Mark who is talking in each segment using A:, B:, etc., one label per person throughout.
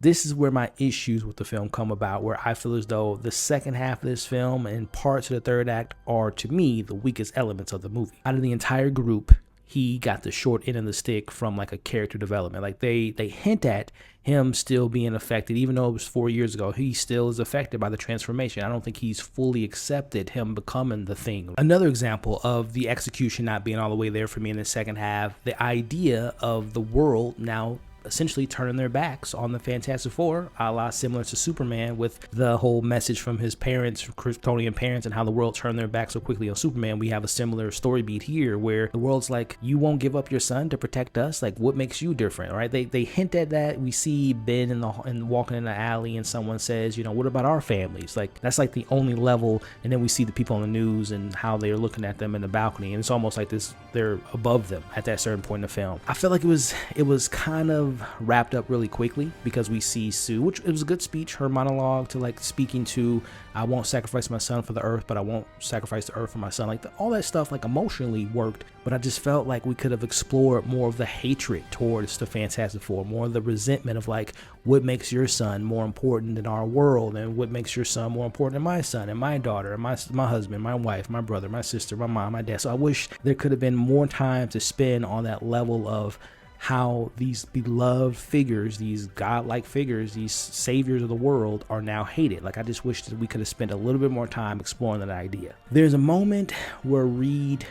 A: This is where my issues with the film come about, where I feel as though the second half of this film and parts of the third act are, to me, the weakest elements of the movie. Out of the entire group, he got the short end of the stick from like a character development. Like they hint at him still being affected, even though it was 4 years ago, he still is affected by the transformation. I don't think he's fully accepted him becoming the Thing. Another example of the execution not being all the way there for me in the second half, the idea of the world now essentially turning their backs on the Fantastic Four, a la similar to Superman, with the whole message from his parents, Kryptonian parents, and how the world turned their back so quickly on Superman. We have a similar story beat here where the world's like, you won't give up your son to protect us? Like, what makes you different, right? They hint at that. We see Ben and walking in the alley and someone says, you know, what about our families? Like, that's like the only level. And then we see the people on the news and how they're looking at them in the balcony, and it's almost like this, they're above them at that certain point in the film. I feel like it was kind of wrapped up really quickly because we see Sue, which it was a good speech, her monologue to like speaking to, I won't sacrifice my son for the earth, but I won't sacrifice the earth for my son. Like all that stuff like emotionally worked, but I just felt like we could have explored more of the hatred towards the Fantastic Four, more of the resentment of like, what makes your son more important than our world, and what makes your son more important than my son and my daughter and my husband, my wife, my brother, my sister, my mom, my dad. So I wish there could have been more time to spend on that level of how these beloved figures, these godlike figures, these saviors of the world are now hated. Like, I just wish that we could have spent a little bit more time exploring that idea. There's a moment where Reed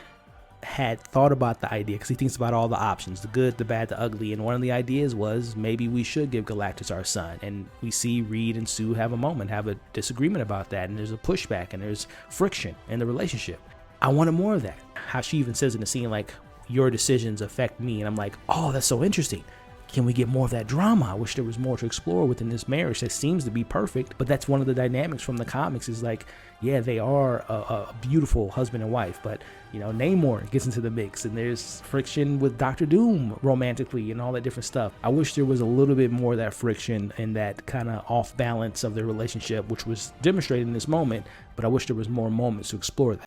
A: had thought about the idea, because he thinks about all the options, the good, the bad, the ugly, and one of the ideas was maybe we should give Galactus our son. And we see Reed and Sue have a disagreement about that, and there's a pushback and there's friction in the relationship. I wanted more of that. How she even says in the scene, like, your decisions affect me, and I'm like, oh, that's so interesting. Can we get more of that drama? I wish there was more to explore within this marriage that seems to be perfect, but that's one of the dynamics from the comics, is like, yeah, they are a beautiful husband and wife, but you know, Namor gets into the mix, and there's friction with Dr. Doom romantically and all that different stuff. I wish there was a little bit more of that friction and that kind of off balance of their relationship, which was demonstrated in this moment, but I wish there was more moments to explore that.